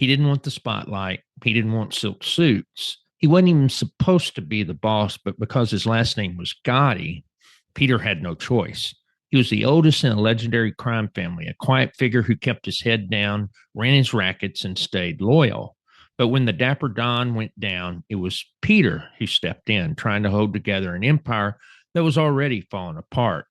He didn't want the spotlight. He didn't want silk suits. He wasn't even supposed to be the boss, but because his last name was Gotti, Peter had no choice. He was the oldest in a legendary crime family, a quiet figure who kept his head down, ran his rackets, and stayed loyal. But when the Dapper Don went down, it was Peter who stepped in, trying to hold together an empire that was already falling apart.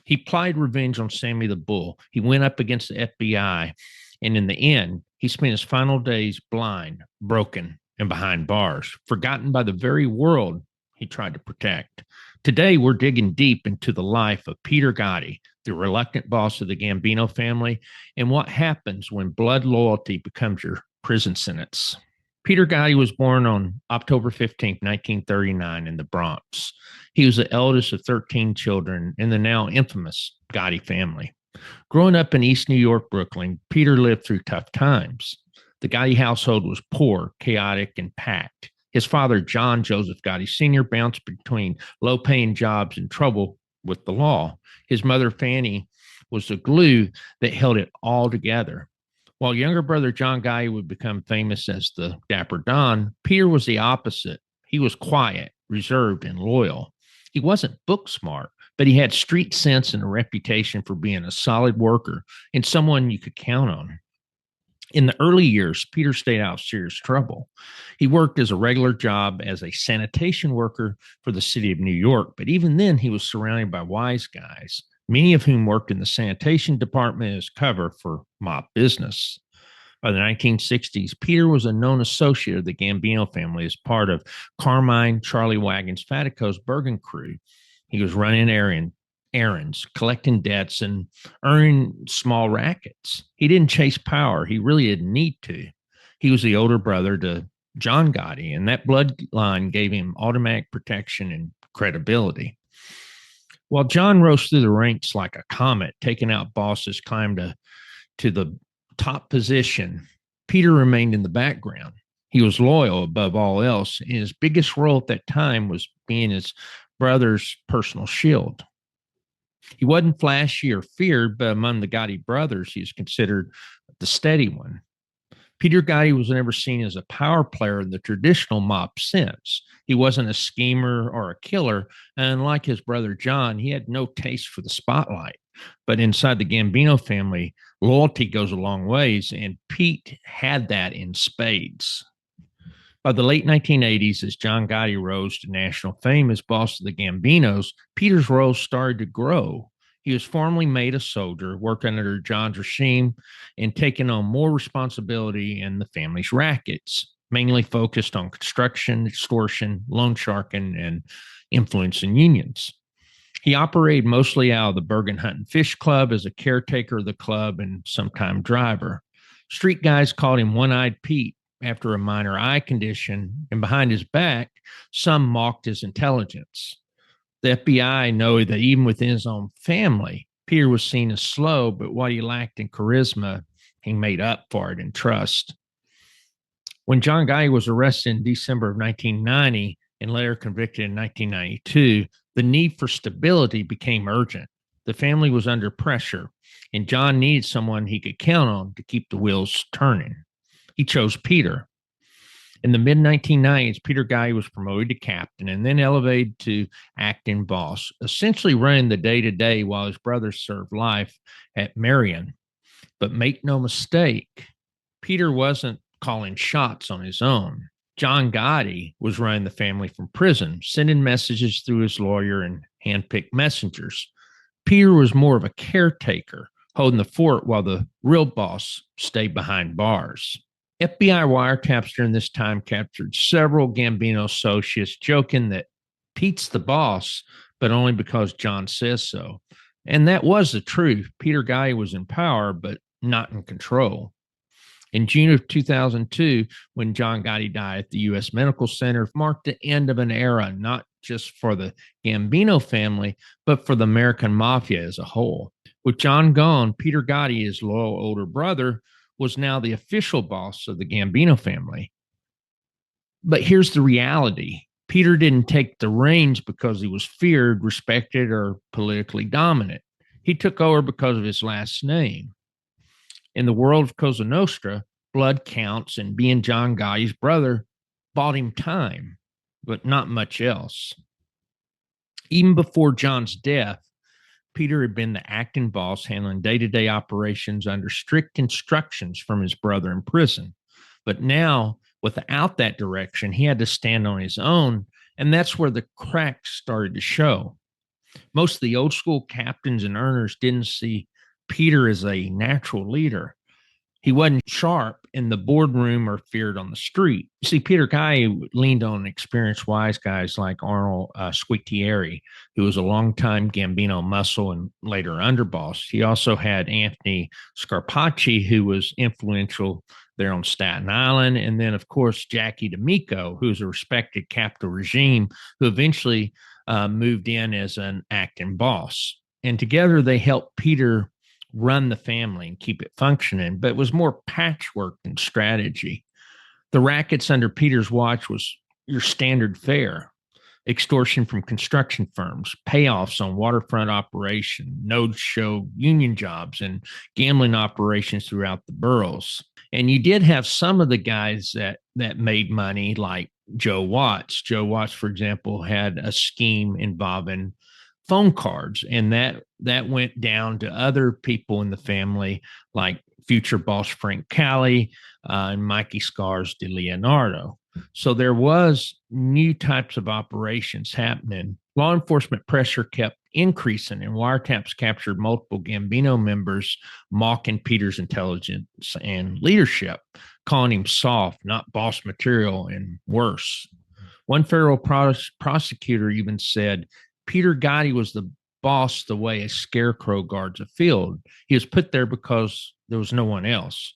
He plied revenge on Sammy the Bull. He went up against the FBI, and in the end, he spent his final days blind, broken, and behind bars, forgotten by the very world he tried to protect. Today, we're digging deep into the life of Peter Gotti, the reluctant boss of the Gambino family, and what happens when blood loyalty becomes your prison sentence. Peter Gotti was born on October 15th, 1939, in the Bronx. He was the eldest of 13 children in the now infamous Gotti family. Growing up in East New York, Brooklyn, Peter lived through tough times. The Gotti household was poor, chaotic, and packed. His father, John Joseph Gotti Sr., bounced between low-paying jobs and trouble with the law. His mother, Fanny, was the glue that held it all together. While younger brother John Gotti would become famous as the Dapper Don, Peter was the opposite. He was quiet, reserved, and loyal. He wasn't book smart, but he had street sense and a reputation for being a solid worker and someone you could count on. In the early years, Peter stayed out of serious trouble. He worked as a regular job as a sanitation worker for the city of New York, but even then he was surrounded by wise guys, many of whom worked in the sanitation department as cover for mob business. By the 1960s, Peter was a known associate of the Gambino family as part of Carmine Charlie Wagons Fatico's Bergen crew. He was running errands, collecting debts, and earning small rackets. He didn't chase power. He really didn't need to. He was the older brother to John Gotti, and that bloodline gave him automatic protection and credibility. While John rose through the ranks like a comet, taking out bosses, climbed to the top position, Peter remained in the background. He was loyal above all else, and his biggest role at that time was being his brother's personal shield. He wasn't flashy or feared, but among the Gotti brothers, he was considered the steady one. Peter Gotti was never seen as a power player in the traditional mob sense. He wasn't a schemer or a killer, and like his brother John, he had no taste for the spotlight. But inside the Gambino family, loyalty goes a long ways, and Pete had that in spades. By the late 1980s, as John Gotti rose to national fame as boss of the Gambinos, Peter's role started to grow. He was formally made a soldier, working under John's regime and taking on more responsibility in the family's rackets, mainly focused on construction, extortion, loan sharking, and influencing unions. He operated mostly out of the Bergen Hunt and Fish Club as a caretaker of the club and sometime driver. Street guys called him One-Eyed Pete after a minor eye condition, and behind his back, some mocked his intelligence. The FBI know that even within his own family, Peter was seen as slow, but what he lacked in charisma, he made up for it in trust. When John Gotti was arrested in December of 1990 and later convicted in 1992, the need for stability became urgent. The family was under pressure, and John needed someone he could count on to keep the wheels turning. He chose Peter. In the mid-1990s, Peter Gotti was promoted to captain and then elevated to acting boss, essentially running the day-to-day while his brother served life at Marion. But make no mistake, Peter wasn't calling shots on his own. John Gotti was running the family from prison, sending messages through his lawyer and handpicked messengers. Peter was more of a caretaker, holding the fort while the real boss stayed behind bars. FBI wiretaps during this time captured several Gambino associates, joking that Pete's the boss, but only because John says so. And that was the truth. Peter Gotti was in power, but not in control. In June of 2002, when John Gotti died at the U.S. Medical Center, marked the end of an era, not just for the Gambino family, but for the American Mafia as a whole. With John gone, Peter Gotti, his loyal older brother, was now the official boss of the Gambino family. But here's the reality. Peter didn't take the reins because he was feared, respected, or politically dominant. He took over because of his last name. In the world of Cosa Nostra, blood counts and being John Gotti's brother bought him time, but not much else. Even before John's death, Peter had been the acting boss, handling day-to-day operations under strict instructions from his brother in prison. But now, without that direction, he had to stand on his own, and that's where the cracks started to show. Most of the old school captains and earners didn't see Peter as a natural leader. He wasn't sharp in the boardroom or feared on the street. You see, Peter Gotti leaned on experienced wise guys like Arnold Squicchieri, who was a longtime Gambino muscle and later underboss. He also had Anthony Scarpacci, who was influential there on Staten Island. And then, of course, Jackie D'Amico, who's a respected capital regime, who eventually moved in as an acting boss. And together they helped Peter run the family and keep it functioning, but it was more patchwork than strategy. The rackets under Peter's watch was your standard fare: extortion from construction firms, payoffs on waterfront operation, no-show union jobs, and gambling operations throughout the boroughs. And you did have some of the guys that made money, like Joe Watts. Joe Watts, for example, had a scheme involving phone cards, and that went down to other people in the family, like future boss Frank Cali and Mikey Scars de Leonardo. So there was new types of operations happening. Law enforcement pressure kept increasing, and wiretaps captured multiple Gambino members, mocking Peter's intelligence and leadership, calling him soft, not boss material, and worse. One federal prosecutor even said Peter Gotti was the boss the way a scarecrow guards a field. He was put there because there was no one else.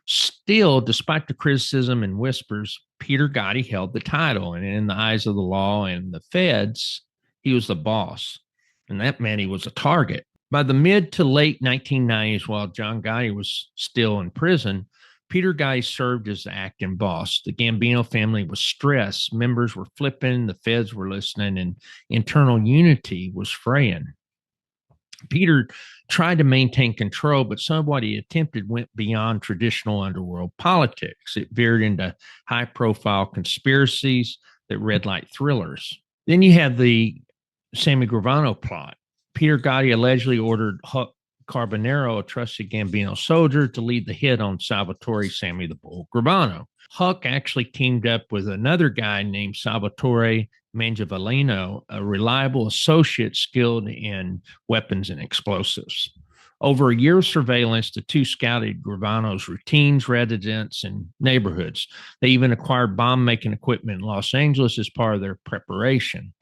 Still, despite the criticism and whispers, Peter Gotti held the title, and in the eyes of the law and the feds, he was the boss, and that meant he was a target. By the mid to late 1990s, while John Gotti was still in prison, Peter Gotti served as the acting boss. The Gambino family was stressed. Members were flipping, the feds were listening, and internal unity was fraying. Peter tried to maintain control, but some of what he attempted went beyond traditional underworld politics. It veered into high-profile conspiracies that read like thrillers. Then you have the Sammy Gravano plot. Peter Gotti allegedly ordered Huck Carbonero, a trusted Gambino soldier, to lead the hit on Salvatore Sammy the Bull Gravano. Huck actually teamed up with another guy named Salvatore Mangiavalino, a reliable associate skilled in weapons and explosives. Over a year of surveillance, the two scouted Gravano's routines, residence, and neighborhoods. They even acquired bomb-making equipment in Los Angeles as part of their preparation.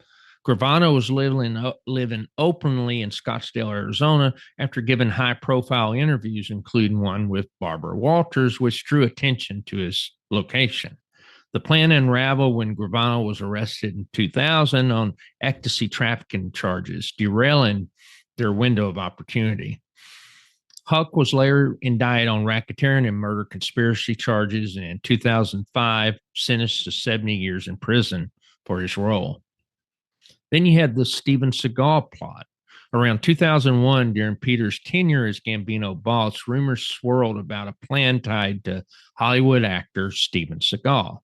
Gravano was living openly in Scottsdale, Arizona, after giving high-profile interviews, including one with Barbara Walters, which drew attention to his location. The plan unraveled when Gravano was arrested in 2000 on ecstasy trafficking charges, derailing their window of opportunity. Huck was later indicted on racketeering and murder conspiracy charges, and in 2005, sentenced to 70 years in prison for his role. Then you had the Steven Seagal plot. Around 2001, during Peter's tenure as Gambino boss, rumors swirled about a plan tied to Hollywood actor Steven Seagal.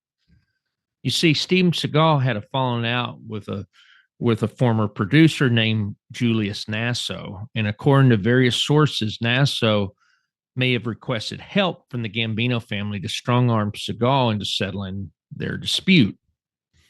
You see, Steven Seagal had a falling out with a former producer named Julius Nasso, and according to various sources, Nasso may have requested help from the Gambino family to strong-arm Seagal into settling their dispute.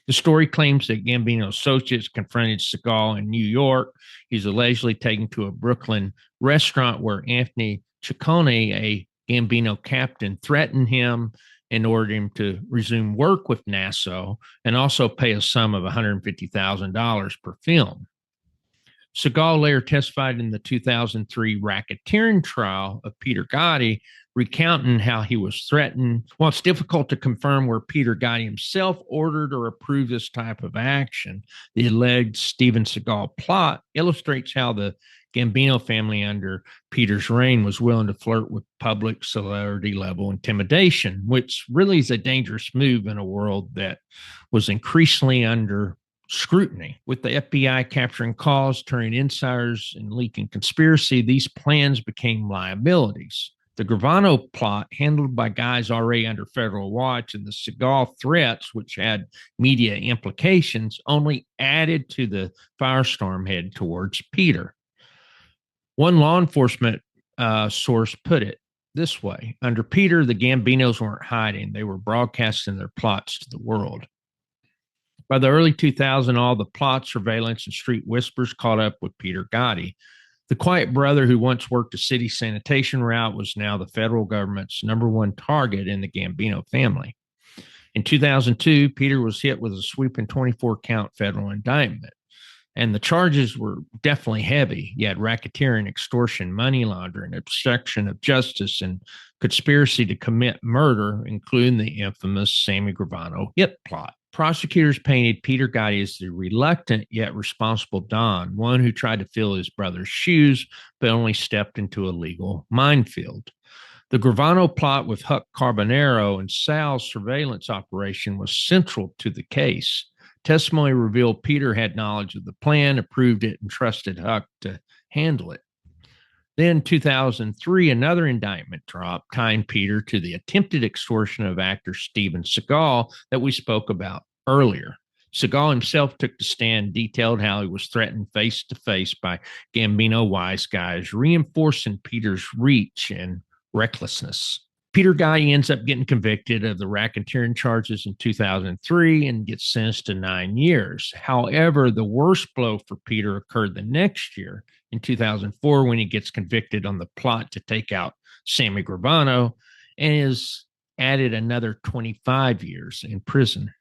The story claims that Gambino associates confronted Seagal in New York. He's allegedly taken to a Brooklyn restaurant where Anthony Ciccone, a Gambino captain, threatened him and ordered him to resume work with Nasso and also pay a sum of $150,000 per film. Seagal later testified in the 2003 racketeering trial of Peter Gotti, recounting how he was threatened. While it's difficult to confirm where Peter Gotti himself ordered or approved this type of action, the alleged Steven Seagal plot illustrates how the Gambino family under Peter's reign was willing to flirt with public celebrity level intimidation, which really is a dangerous move in a world that was increasingly under scrutiny. With the FBI capturing calls, turning insiders, and leaking conspiracy, these plans became liabilities. The Gravano plot, handled by guys already under federal watch, and the Seagal threats, which had media implications, only added to the firestorm head towards Peter. One law enforcement source put it this way: under Peter, the Gambinos weren't hiding, they were broadcasting their plots to the world. By the early 2000s, all the plot, surveillance, and street whispers caught up with Peter Gotti. The quiet brother who once worked a city sanitation route was now the federal government's number one target in the Gambino family. In 2002, Peter was hit with a sweeping 24-count federal indictment. And the charges were definitely heavy. You had racketeering, extortion, money laundering, obstruction of justice, and conspiracy to commit murder, including the infamous Sammy Gravano hit plot. Prosecutors painted Peter Gotti as the reluctant yet responsible Don, one who tried to fill his brother's shoes but only stepped into a legal minefield. The Gravano plot with Huck Carbonero and Sal's surveillance operation was central to the case. Testimony revealed Peter had knowledge of the plan, approved it, and trusted Huck to handle it. Then, in 2003, another indictment dropped, tying Peter to the attempted extortion of actor Steven Seagal that we spoke about earlier. Seagal himself took the stand, detailed how he was threatened face to face by Gambino wise guys, reinforcing Peter's reach and recklessness. Peter Gotti ends up getting convicted of the racketeering charges in 2003 and gets sentenced to 9 years. However, the worst blow for Peter occurred the next year in 2004 when he gets convicted on the plot to take out Sammy Gravano and is added another 25 years in prison.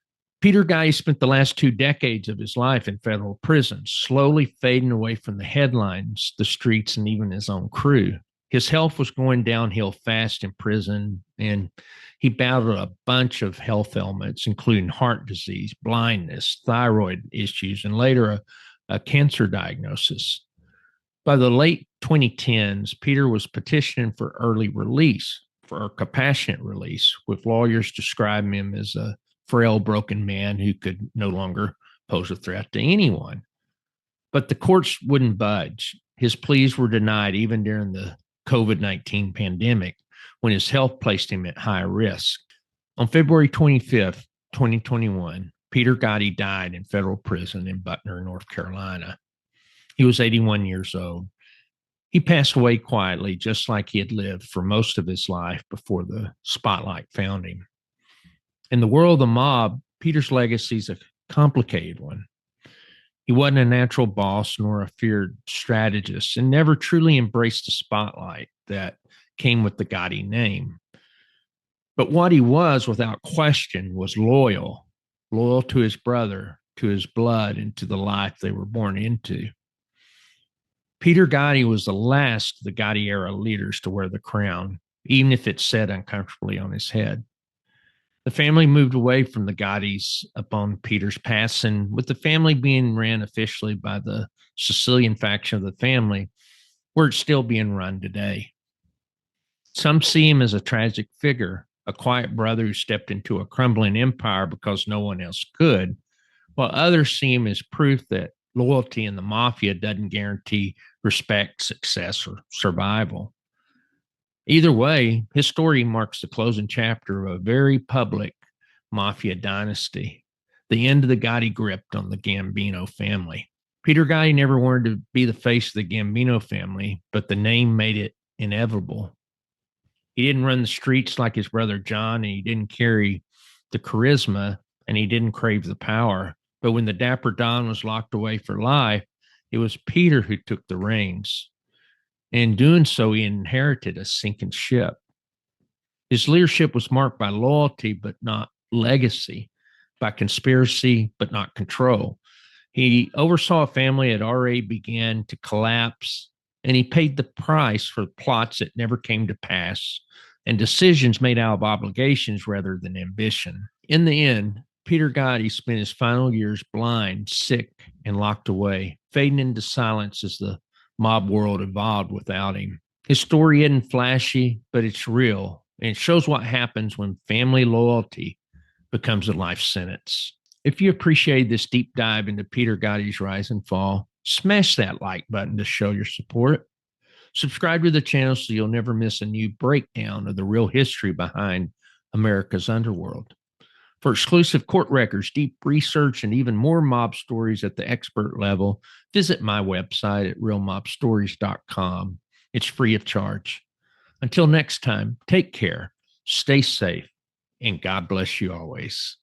Peter Gotti spent the last 2 decades of his life in federal prison, slowly fading away from the headlines, the streets, and even his own crew. His health was going downhill fast in prison, and he battled a bunch of health ailments, including heart disease, blindness, thyroid issues, and later a cancer diagnosis. By the late 2010s, Peter was petitioning for early release, for compassionate release, with lawyers describing him as a frail, broken man who could no longer pose a threat to anyone. But the courts wouldn't budge. His pleas were denied even during the COVID-19 pandemic, when his health placed him at high risk. On February 25th, 2021, Peter Gotti died in federal prison in Butner, North Carolina. He was 81 years old. He passed away quietly, just like he had lived for most of his life before the spotlight found him. In the world of the mob, Peter's legacy is a complicated one. He wasn't a natural boss nor a feared strategist, and never truly embraced the spotlight that came with the Gotti name. But what he was, without question, was loyal to his brother, to his blood, and to the life they were born into. Peter Gotti was the last of the Gotti era leaders to wear the crown, even if it sat uncomfortably on his head. The family moved away from the Gottis upon Peter's passing, with the family being ran officially by the Sicilian faction of the family, where it's still being run today. Some see him as a tragic figure, a quiet brother who stepped into a crumbling empire because no one else could, while others see him as proof that loyalty in the Mafia doesn't guarantee respect, success, or survival. Either way, his story marks the closing chapter of a very public Mafia dynasty, the end of the Gotti grip on the Gambino family. Peter Gotti never wanted to be the face of the Gambino family, but the name made it inevitable. He didn't run the streets like his brother John, and he didn't carry the charisma, and he didn't crave the power. But when the Dapper Don was locked away for life, it was Peter who took the reins. In doing so, he inherited a sinking ship. His leadership was marked by loyalty, but not legacy, by conspiracy, but not control. He oversaw a family that already began to collapse, and he paid the price for plots that never came to pass and decisions made out of obligations rather than ambition. In the end, Peter Gotti spent his final years blind, sick, and locked away, fading into silence as the mob world evolved without him. His story isn't flashy, but it's real, and it shows what happens when family loyalty becomes a life sentence. If you appreciate this deep dive into Peter Gotti's rise and fall, smash that like button to show your support. Subscribe to the channel so you'll never miss a new breakdown of the real history behind America's underworld. For exclusive court records, deep research, and even more mob stories at the expert level, visit my website at realmobstories.com. It's free of charge. Until next time, take care, stay safe, and God bless you always.